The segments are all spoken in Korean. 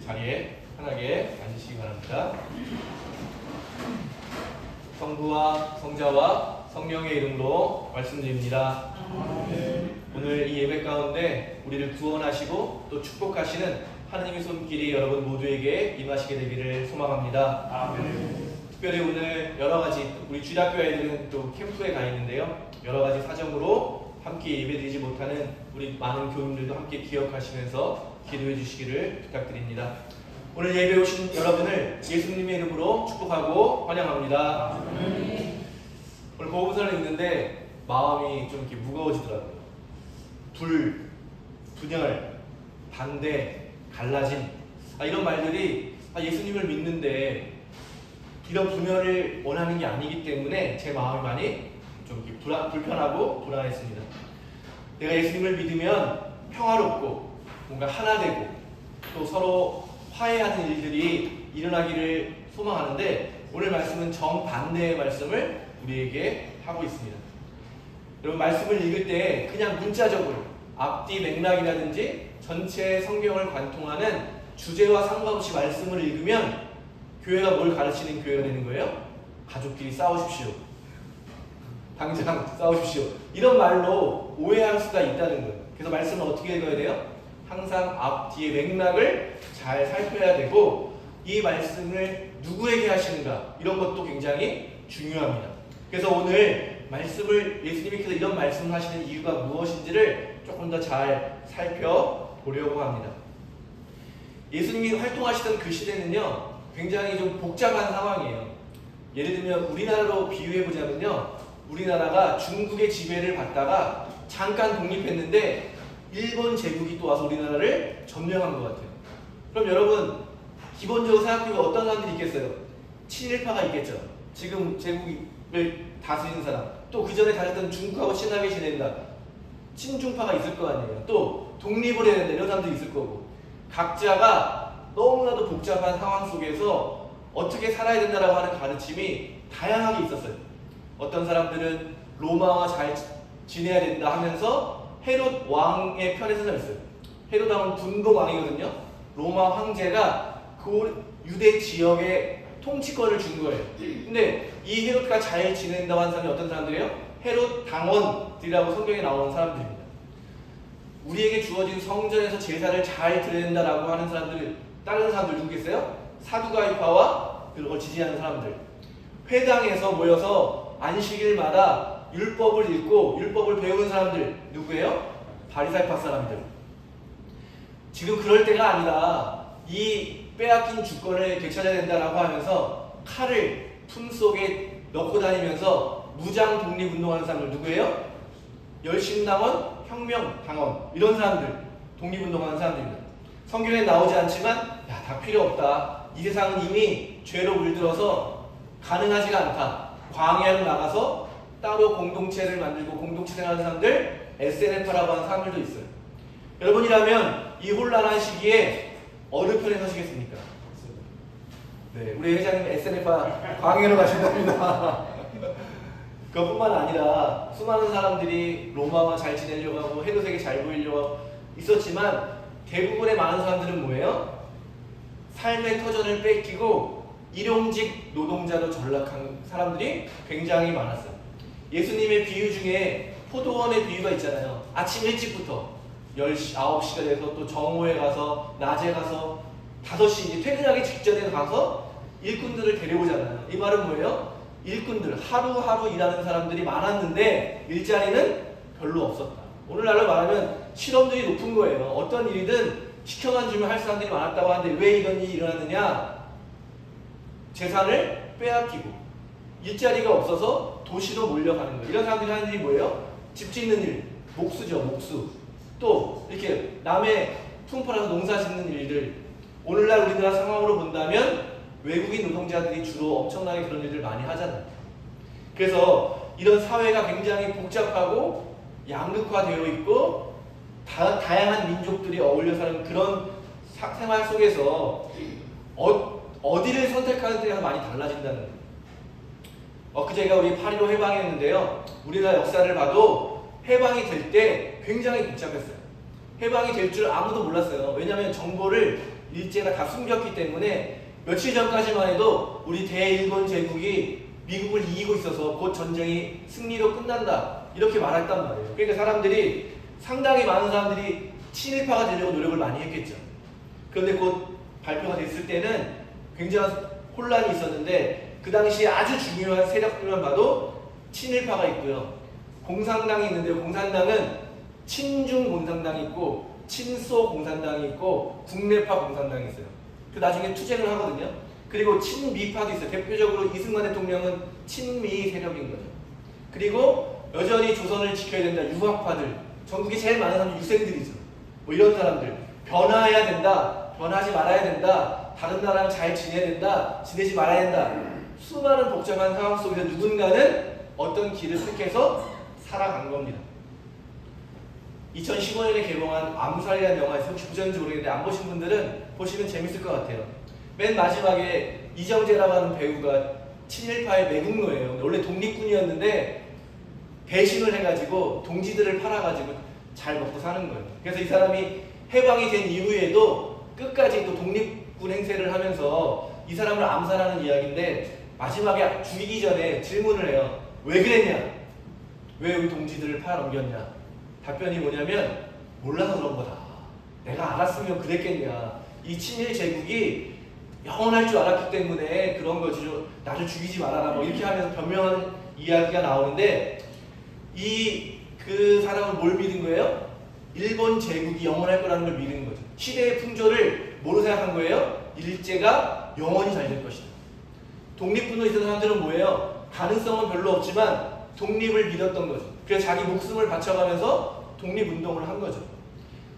자리에 편하게 앉으시기 바랍니다. 성부와 성자와 성령의 이름으로 말씀드립니다. 오늘 이 예배 가운데 우리를 구원하시고 또 축복하시는 하나님의 손길이 여러분 모두에게 임하시게 되기를 소망합니다. 아멘. 특별히 오늘 여러가지 우리 주일학교 아이들은 또 캠프에 가 있는데요, 여러가지 사정으로 함께 예배드리지 못하는 우리 많은 교인들도 함께 기억하시면서 기도해 주시기를 부탁드립니다. 오늘 예배 오신 여러분을 예수님의 이름으로 축복하고 환영합니다. 오늘 보고서를 읽는데 마음이 좀 이렇게 무거워지더라고요. 분열, 반대, 갈라짐, 이런 말들이 예수님을 믿는데 이런 분열을 원하는 게 아니기 때문에 제 마음이 많이 좀 이렇게 불편하고 불안했습니다. 내가 예수님을 믿으면 평화롭고 뭔가 하나 되고 또 서로 화해하는 일들이 일어나기를 소망하는데, 오늘 말씀은 정반대의 말씀을 우리에게 하고 있습니다. 여러분, 말씀을 읽을 때 그냥 문자적으로 앞뒤 맥락이라든지 전체 성경을 관통하는 주제와 상관없이 말씀을 읽으면 교회가 뭘 가르치는 교회가 되는 거예요? 가족끼리 싸우십시오, 당장 싸우십시오, 이런 말로 오해할 수가 있다는 거예요. 그래서 말씀을 어떻게 읽어야 돼요? 항상 앞뒤의 맥락을 잘 살펴야 되고, 이 말씀을 누구에게 하시는가, 이런 것도 굉장히 중요합니다. 그래서 오늘 말씀을, 예수님께서 이런 말씀을 하시는 이유가 무엇인지를 조금 더 잘 살펴보려고 합니다. 예수님이 활동하시던 그 시대는요, 굉장히 좀 복잡한 상황이에요. 예를 들면 우리나라로 비유해보자면요, 우리나라가 중국의 지배를 받다가 잠깐 독립했는데 일본 제국이 또 와서 우리나라를 점령한 것 같아요. 그럼 여러분, 기본적으로 생각해보면 어떤 사람들이 있겠어요? 친일파가 있겠죠. 지금 제국을 다스리는 사람, 또 그 전에 다녔던 중국하고 친하게 지낸다, 친중파가 있을 거 아니에요. 또 독립을 해야 된다, 이런 사람들이 있을 거고, 각자가 너무나도 복잡한 상황 속에서 어떻게 살아야 된다라고 하는 가르침이 다양하게 있었어요. 어떤 사람들은 로마와 잘 지내야 된다 하면서 헤롯 왕의 편에 서 있어요. 헤롯 왕은 분봉 왕이거든요. 로마 황제가 그 유대 지역에 통치권을 준 거예요. 근데 이 헤롯과 잘 지낸다고 하는 사람이 어떤 사람들이에요? 헤롯 당원들이라고 성경에 나오는 사람들입니다. 우리에게 주어진 성전에서 제사를 잘 드려야 된다라고 하는 사람들을 다른 사람들 누구겠어요? 사두가이파와 그걸 지지하는 사람들. 회당에서 모여서 안식일마다 율법을 읽고 율법을 배우는 사람들 누구예요? 바리사이파 사람들. 지금 그럴 때가 아니라 이 빼앗긴 주권을 되찾아야 된다라고 하면서 칼을 품속에 넣고 다니면서 무장 독립운동하는 사람들 누구예요? 열심당원, 혁명당원, 이런 사람들, 독립운동하는 사람들입니다. 성경에 나오지 않지만 다 필요 없다, 이 세상은 이미 죄로 물들어서 가능하지가 않다, 광야로 나가서 따로 공동체를 만들고 공동체 생활하는 사람들, SNF라고 하는 사람들도 있어요. 여러분이라면 이 혼란한 시기에 어느 편에 서시겠습니까? 네, 우리 회장님 SNF 광야로 가신답니다. 그것뿐만 아니라 수많은 사람들이 로마와 잘 지내려고 하고 헤롯에게 잘 보이려고 있었지만, 대부분의 많은 사람들은 뭐예요? 삶의 터전을 뺏기고 일용직 노동자로 전락한 사람들이 굉장히 많았어요. 예수님의 비유 중에 포도원의 비유가 있잖아요. 아침 일찍부터 10시, 9시가 돼서 또 정오에 가서 낮에 가서 5시 이제 퇴근하기 직전에 가서 일꾼들을 데려오잖아요. 이 말은 뭐예요? 일꾼들, 하루하루 일하는 사람들이 많았는데 일자리는 별로 없었다. 오늘날로 말하면 실업률이 높은 거예요. 어떤 일이든 시켜만 주면 할 사람들이 많았다고 하는데 왜 이런 일이 일어났느냐? 재산을 빼앗기고 일자리가 없어서 도시로 몰려가는 거예요. 이런 사람들이 하는 일이 뭐예요? 집 짓는 일, 목수죠, 목수. 또 이렇게 남의 품팔아서 농사 짓는 일들. 오늘날 우리나라 상황으로 본다면 외국인 노동자들이 주로 엄청나게 그런 일들 많이 하잖아요. 그래서 이런 사회가 굉장히 복잡하고 양극화되어 있고 다양한 민족들이 어울려 사는 그런 생활 속에서 어디를 선택하는 때가 많이 달라진다는 거예요. 엊그제가 우리 8.15 해방이었는데요, 우리나라 역사를 봐도 해방이 될 때 굉장히 복잡했어요. 해방이 될 줄 아무도 몰랐어요. 왜냐하면 정보를 일제가 다 숨겼기 때문에 며칠 전까지만 해도 우리 대일본 제국이 미국을 이기고 있어서 곧 전쟁이 승리로 끝난다 이렇게 말했단 말이에요. 그러니까 사람들이 상당히 많은 사람들이 친일파가 되려고 노력을 많이 했겠죠. 그런데 곧 발표가 됐을 때는 굉장한 혼란이 있었는데 그 당시에 아주 중요한 세력들만 봐도 친일파가 있고요. 공산당이 있는데요. 공산당은 친중 공산당이 있고 친소 공산당이 있고 국내파 공산당이 있어요. 그 나중에 투쟁을 하거든요. 그리고 친미파도 있어요. 대표적으로 이승만 대통령은 친미 세력인 거죠. 그리고 여전히 조선을 지켜야 된다. 유학파들. 전국에 제일 많은 사람이 유생들이죠. 뭐 이런 사람들. 변화해야 된다. 변하지 말아야 된다. 다른 나라랑 잘 지내야 된다. 지내지 말아야 된다. 수많은 복잡한 상황 속에서 누군가는 어떤 길을 택해서 살아간 겁니다. 2015년에 개봉한 암살이라는 영화에서 혹시 보셨는지 모르겠는데 안 보신 분들은 보시면 재밌을 것 같아요. 맨 마지막에 이정재라고 하는 배우가 친일파의 매국노예요. 원래 독립군이었는데 배신을 해가지고 동지들을 팔아가지고 잘 먹고 사는 거예요. 그래서 이 사람이 해방이 된 이후에도 끝까지 또 독립군 행세를 하면서 이 사람을 암살하는 이야기인데 마지막에 죽이기 전에 질문을 해요. 왜 그랬냐? 왜 우리 동지들을 팔아넘겼냐? 답변이 뭐냐면 몰라서 그런 거다. 내가 알았으면 그랬겠냐. 이 친일 제국이 영원할 줄 알았기 때문에 그런 거지. 나를 죽이지 말아라. 뭐 이렇게 하면서 변명하는 이야기가 나오는데 그 사람은 뭘 믿은 거예요? 일본 제국이 영원할 거라는 걸 믿은 거죠. 시대의 풍조를 뭐로 생각한 거예요? 일제가 영원히 잘 될 것이다. 독립분노 있던 사람들은 뭐예요? 가능성은 별로 없지만 독립을 믿었던 거죠. 그래서 자기 목숨을 바쳐가면서 독립운동을 한 거죠.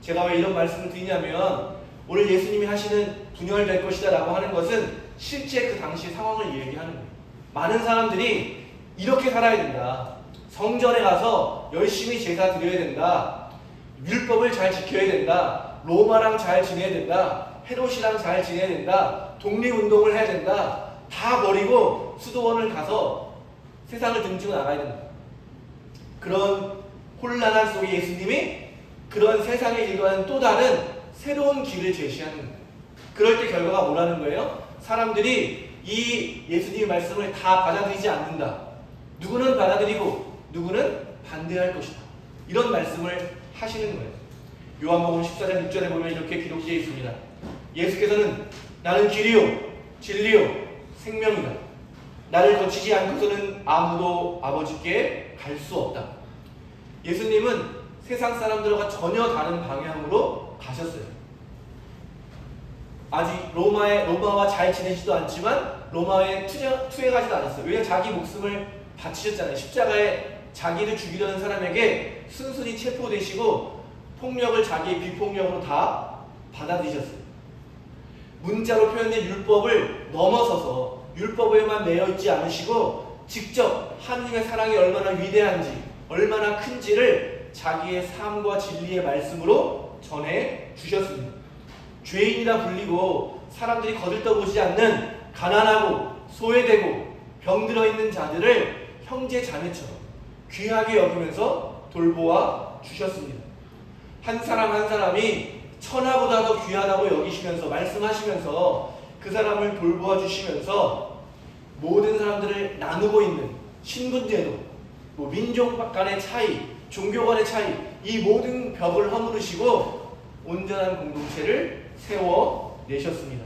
제가 왜 이런 말씀을 드리냐면 오늘 예수님이 하시는 분열될 것이다 라고 하는 것은 실제 그 당시 상황을 얘기하는 거예요. 많은 사람들이 이렇게 살아야 된다. 성전에 가서 열심히 제사 드려야 된다. 율법을 잘 지켜야 된다. 로마랑 잘 지내야 된다. 헤롯이랑 잘 지내야 된다. 독립운동을 해야 된다. 다 버리고 수도원을 가서 세상을 등지고 나가야 된다. 그런 혼란한 속에 예수님이 그런 세상에 일과는 또 다른 새로운 길을 제시하는 거예요. 그럴 때 결과가 뭐라는 거예요? 사람들이 이 예수님의 말씀을 다 받아들이지 않는다. 누구는 받아들이고 누구는 반대할 것이다. 이런 말씀을 하시는 거예요. 요한복음 14장 6절에 보면 이렇게 기록되어 있습니다. 예수께서는 나는 길이요 진리요 생명이다. 나를 거치지 않고서는 아무도 아버지께 갈 수 없다. 예수님은 세상 사람들과 전혀 다른 방향으로 가셨어요. 아직 로마와 잘 지내지도 않지만 로마에 투행하지도 않았어요. 왜냐하면 자기 목숨을 바치셨잖아요. 십자가에 자기를 죽이려는 사람에게 순순히 체포되시고 폭력을 자기의 비폭력으로 다 받아들이셨어요. 문자로 표현된 율법을 넘어서서 율법에만 매여 있지 않으시고 직접 하느님의 사랑이 얼마나 위대한지 얼마나 큰지를 자기의 삶과 진리의 말씀으로 전해 주셨습니다. 죄인이라 불리고 사람들이 거들떠보지 않는 가난하고 소외되고 병들어 있는 자들을 형제 자매처럼 귀하게 여기면서 돌보아 주셨습니다. 한 사람 한 사람이 천하보다 더 귀하다고 여기시면서 말씀하시면서 그 사람을 돌보아 주시면서 모든 사람들을 나누고 있는 신분제도, 민족 간의 차이, 종교 간의 차이, 이 모든 벽을 허물으시고 온전한 공동체를 세워내셨습니다.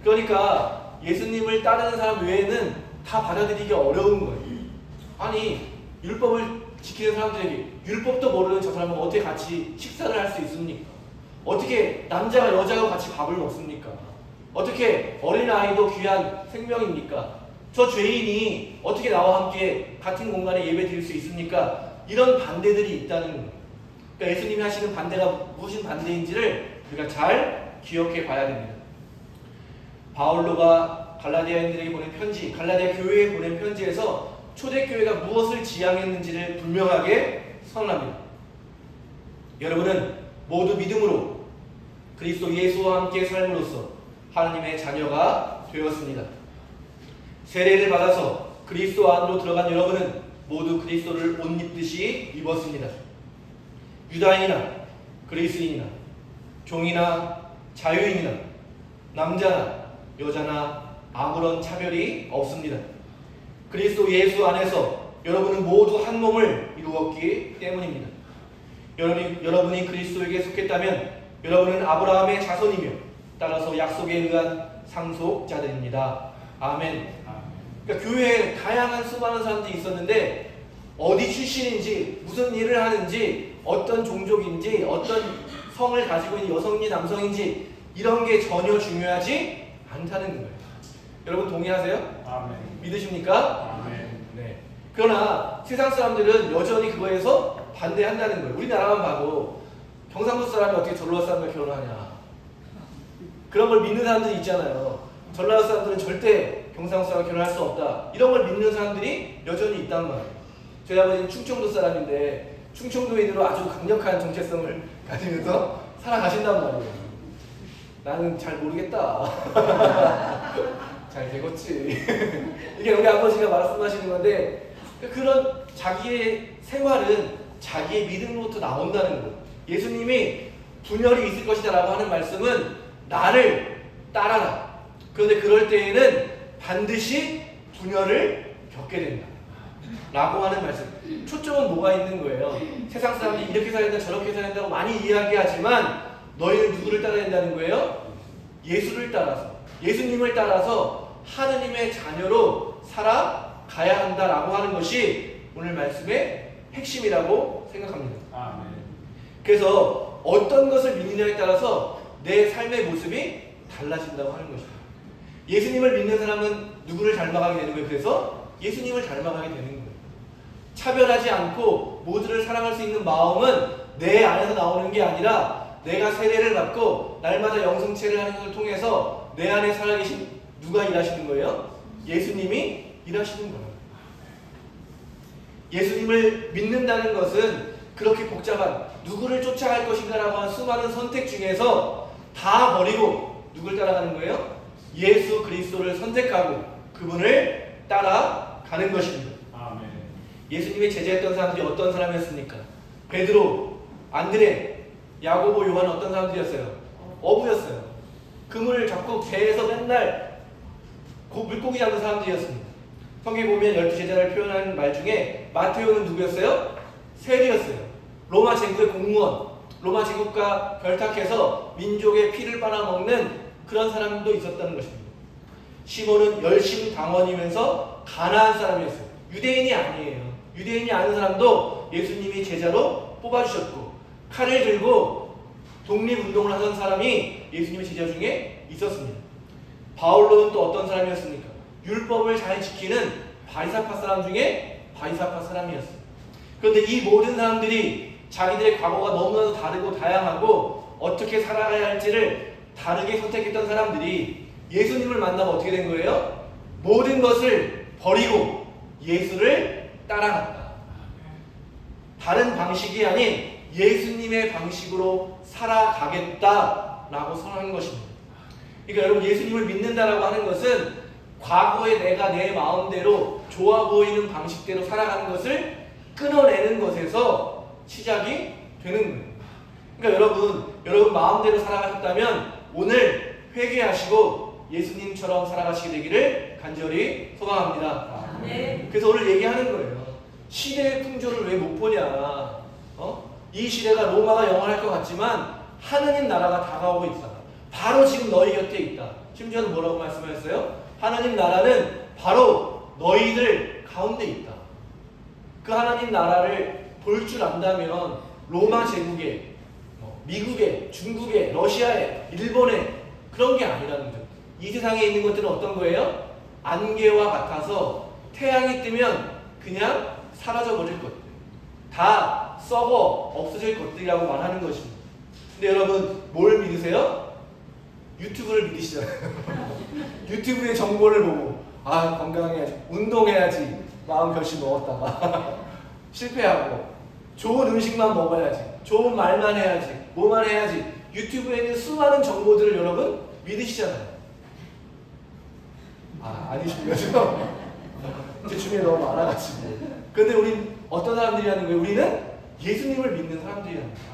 그러니까 예수님을 따르는 사람 외에는 다 받아들이기 어려운 거예요. 아니 율법을 지키는 사람들에게 율법도 모르는 저 사람은 어떻게 같이 식사를 할 수 있습니까? 어떻게 남자가 여자하고 같이 밥을 먹습니까? 어떻게 어린아이도 귀한 생명입니까? 저 죄인이 어떻게 나와 함께 같은 공간에 예배 드릴 수 있습니까? 이런 반대들이 있다는 거예요. 그러니까 예수님이 하시는 반대가 무슨 반대인지를 우리가 잘 기억해 봐야 됩니다. 바울로가 갈라디아인들에게 보낸 편지, 갈라디아 교회에 보낸 편지에서 초대교회가 무엇을 지향했는지를 분명하게 선언합니다. 여러분은 모두 믿음으로 그리스도 예수와 함께 삶으로써 하나님의 자녀가 되었습니다. 세례를 받아서 그리스도 안으로 들어간 여러분은 모두 그리스도를 옷 입듯이 입었습니다. 유다인이나 그리스인이나 종이나 자유인이나 남자나 여자나 아무런 차별이 없습니다. 그리스도 예수 안에서 여러분은 모두 한 몸을 이루었기 때문입니다. 여러분이 그리스도에게 속했다면 여러분은 아브라함의 자손이며 따라서 약속에 의한 상속자들입니다. 아멘. 그러니까 교회에 다양한 수많은 사람들이 있었는데 어디 출신인지 무슨 일을 하는지 어떤 종족인지 어떤 성을 가지고 있는 여성인지 남성인지 이런 게 전혀 중요하지 않다는 거예요. 여러분 동의하세요? 아멘. 믿으십니까? 아멘. 네. 그러나 세상 사람들은 여전히 그거에서 반대한다는 거예요. 우리나라만 봐도 경상도 사람이 어떻게 전라도 사람과 결혼하냐. 그런 걸 믿는 사람들이 있잖아요. 전라도 사람들은 절대 경상도 사람과 결혼할 수 없다. 이런 걸 믿는 사람들이 여전히 있단 말이에요. 저희 아버지는 충청도 사람인데 충청도인으로 아주 강력한 정체성을 가지면서 살아가신단 말이에요. 나는 잘 모르겠다. 잘 되겠지. 이게 우리 아버지가 말씀하시는 건데 그런 자기의 생활은 자기의 믿음으로부터 나온다는 거예요. 예수님이 분열이 있을 것이다 라고 하는 말씀은 나를 따라라. 그런데 그럴 때에는 반드시 분열을 겪게 된다 라고 하는 말씀. 초점은 뭐가 있는 거예요? 세상 사람들이 이렇게 살야 된다 저렇게 살야 된다고 많이 이야기하지만 너희는 누구를 따라야 된다는 거예요? 예수를 따라서, 예수님을 따라서 하느님의 자녀로 살아가야 한다라고 하는 것이 오늘 말씀의 핵심이라고 생각합니다. 아멘. 그래서 어떤 것을 믿느냐에 따라서 내 삶의 모습이 달라진다고 하는 것입니다. 예수님을 믿는 사람은 누구를 닮아가게 되는 거예요? 그래서 예수님을 닮아가게 되는 거예요. 차별하지 않고 모두를 사랑할 수 있는 마음은 내 안에서 나오는 게 아니라 내가 세례를 받고 날마다 영성체를 하는 것을 통해서 내 안에 살아계신 누가 일하시는 거예요? 예수님이 일하시는 거예요. 예수님을 믿는다는 것은 그렇게 복잡한 누구를 쫓아갈 것인가 라고 하는 수많은 선택 중에서 다 버리고 누굴 따라가는 거예요? 예수 그리스도를 선택하고 그분을 따라가는 것입니다. 아멘. 예수님의 제자였던 사람들이 어떤 사람이었습니까? 베드로, 안드레, 야고보, 요한 어떤 사람들이었어요? 어부였어요. 그물을 잡고 배에서 맨날 물고기 잡는 사람들이었습니다. 성경에 보면 12제자를 표현하는 말 중에 마테오는 누구였어요? 세리였어요. 로마 제국의 공무원, 로마 제국과 결탁해서 민족의 피를 빨아먹는 그런 사람도 있었다는 것입니다. 시몬은 열심당원이면서 가난한 사람이었어요. 유대인이 아니에요. 유대인이 아닌 사람도 예수님이 제자로 뽑아주셨고 칼을 들고 독립운동을 하던 사람이 예수님의 제자 중에 있었습니다. 바울로는 또 어떤 사람이었습니까? 율법을 잘 지키는 바리사파 사람 중에 바리사파 사람이었어요. 그런데 이 모든 사람들이 자기들의 과거가 너무나도 다르고 다양하고 어떻게 살아가야 할지를 다르게 선택했던 사람들이 예수님을 만나면 어떻게 된 거예요? 모든 것을 버리고 예수를 따라갔다. 다른 방식이 아닌 예수님의 방식으로 살아가겠다라고 선언한 것입니다. 그러니까 여러분 예수님을 믿는다라고 하는 것은 과거에 내가 내 마음대로 좋아 보이는 방식대로 살아가는 것을 끊어내는 것에서 시작이 되는 거예요. 그러니까 여러분 마음대로 살아가셨다면 오늘 회개하시고 예수님처럼 살아가시게 되기를 간절히 소망합니다. 네. 그래서 오늘 얘기하는 거예요. 시대의 풍조를 왜 못 보냐? 이 시대가 로마가 영원할 것 같지만 하느님 나라가 다가오고 있다. 바로 지금 너희 곁에 있다. 심지어는 뭐라고 말씀하셨어요? 하나님 나라는 바로 너희들 가운데 있다. 그 하나님 나라를 볼 줄 안다면 로마 제국에, 미국에, 중국에, 러시아에, 일본에 그런 게 아니라는 거죠. 이 세상에 있는 것들은 어떤 거예요? 안개와 같아서 태양이 뜨면 그냥 사라져버릴 것들. 다 썩어 없어질 것들이라고 말하는 것입니다. 근데 여러분 뭘 믿으세요? 유튜브를 믿으시잖아요. 유튜브의 정보를 보고 건강해야지, 운동해야지 마음 결심 먹었다가 실패하고 좋은 음식만 먹어야지, 좋은 말만 해야지, 뭐만 해야지 유튜브에 있는 수많은 정보들을 여러분 믿으시잖아요. 아니신 거죠? 제 주변에 너무 많아가지고. 근데 우린 어떤 사람들이라는 거예요? 우리는 예수님을 믿는 사람들이라는 거예요.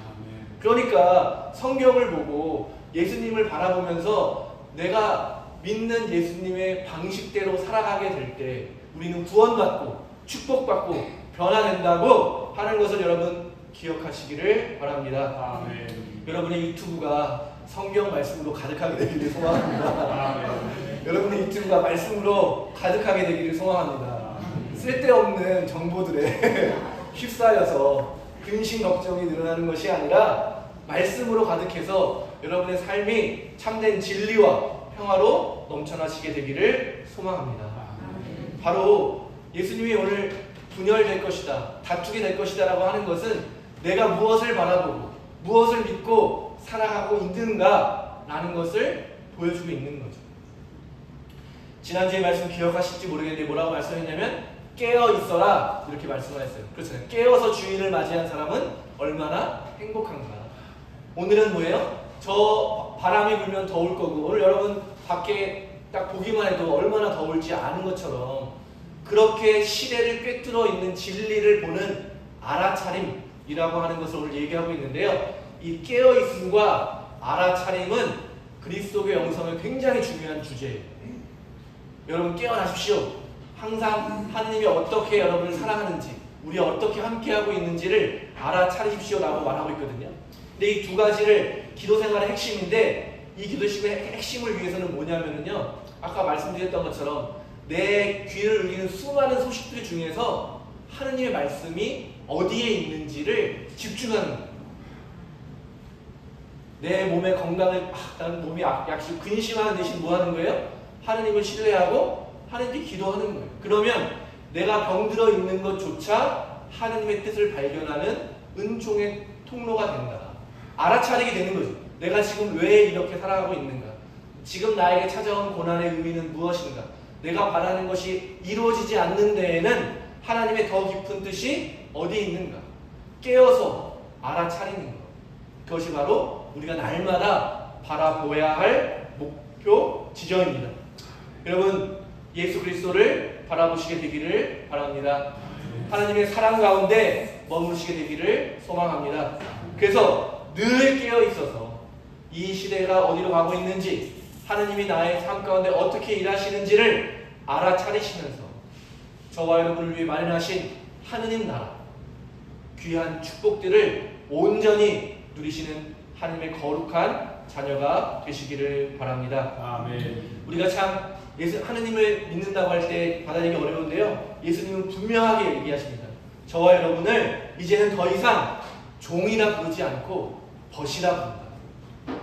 그러니까 성경을 보고 예수님을 바라보면서 내가 믿는 예수님의 방식대로 살아가게 될 때 우리는 구원받고 축복받고 변화된다고 하는 것을 여러분 기억하시기를 바랍니다. 아멘. 여러분의 유튜브가 성경 말씀으로 가득하게 되기를 소망합니다. 아멘. 여러분의 유튜브가 말씀으로 가득하게 되기를 소망합니다. 쓸데없는 정보들에 휩싸여서 근심 걱정이 늘어나는 것이 아니라 말씀으로 가득해서 여러분의 삶이 참된 진리와 평화로 넘쳐나시게 되기를 소망합니다. 바로 예수님이 오늘 분열될 것이다, 다투게 될 것이다 라고 하는 것은 내가 무엇을 바라보고 무엇을 믿고 살아가고 있는가 라는 것을 보여주고 있는 거죠. 지난주에 말씀 기억하실지 모르겠는데 뭐라고 말씀했냐면 깨어 있어라 이렇게 말씀을 했어요. 그렇잖아요. 깨어서 주인을 맞이한 사람은 얼마나 행복한가. 오늘은 뭐예요? 저 바람이 불면 더울 거고 오늘 여러분 밖에 딱 보기만 해도 얼마나 더울지 아는 것처럼 그렇게 시대를 꿰뚫어 있는 진리를 보는 알아차림이라고 하는 것을 오늘 얘기하고 있는데요. 이 깨어있음과 알아차림은 그리스도의 영성의 굉장히 중요한 주제예요. 여러분 깨어나십시오. 항상 하느님이 어떻게 여러분을 사랑하는지 우리 어떻게 함께하고 있는지를 알아차리십시오 라고 말하고 있거든요. 근데 이 두 가지를 기도 생활의 핵심인데 이 기도 생활의 핵심을 위해서는 뭐냐면요. 아까 말씀드렸던 것처럼 내 귀를 울리는 수많은 소식들 중에서 하느님의 말씀이 어디에 있는지를 집중하는 거예요. 내 몸의 건강을 나는 몸이 약시 근심하는 대신 뭐 하는 거예요? 하느님을 신뢰하고 하느님께 기도하는 거예요. 그러면 내가 병들어 있는 것조차 하느님의 뜻을 발견하는 은총의 통로가 된다. 알아차리게 되는 거죠. 내가 지금 왜 이렇게 살아가고 있는가? 지금 나에게 찾아온 고난의 의미는 무엇인가? 내가 바라는 것이 이루어지지 않는 데에는 하나님의 더 깊은 뜻이 어디에 있는가? 깨어서 알아차리는 것. 그것이 바로 우리가 날마다 바라보아야 할 목표 지점입니다. 여러분 예수 그리스도를 바라보시게 되기를 바랍니다. 하나님의 사랑 가운데 머무르시게 되기를 소망합니다. 그래서 늘 깨어 있어서 이 시대가 어디로 가고 있는지 하나님이 나의 삶 가운데 어떻게 일하시는지를 알아차리시면서 저와 여러분을 위해 마련하신 하느님 나라 귀한 축복들을 온전히 누리시는 하나님의 거룩한 자녀가 되시기를 바랍니다. 아멘. 우리가 참 하느님을 믿는다고 할 때 받아들이기 어려운데요. 예수님은 분명하게 얘기하십니다. 저와 여러분을 이제는 더 이상 종이라 부르지 않고 벗이라 부른다.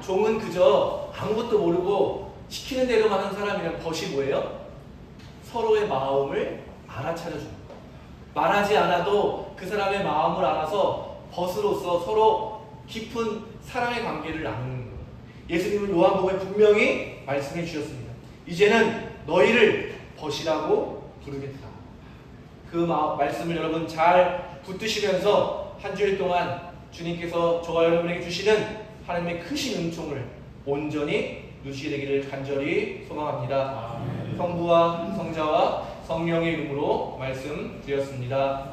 종은 그저 아무것도 모르고 시키는 대로만 하는 사람이란 벗이 뭐예요? 서로의 마음을 알아차려줍니다. 말하지 않아도 그 사람의 마음을 알아서 벗으로서 서로 깊은 사랑의 관계를 나누는 거예요. 예수님은 요한복음에 분명히 말씀해 주셨습니다. 이제는 너희를 벗이라고 부르겠다. 그 말씀을 여러분 잘 붙드시면서 한 주일 동안 주님께서 저와 여러분에게 주시는 하나님의 크신 은총을 온전히 누리시게 되기를 간절히 소망합니다. 아멘. 성부와 성자와 성령의 이름으로 말씀드렸습니다.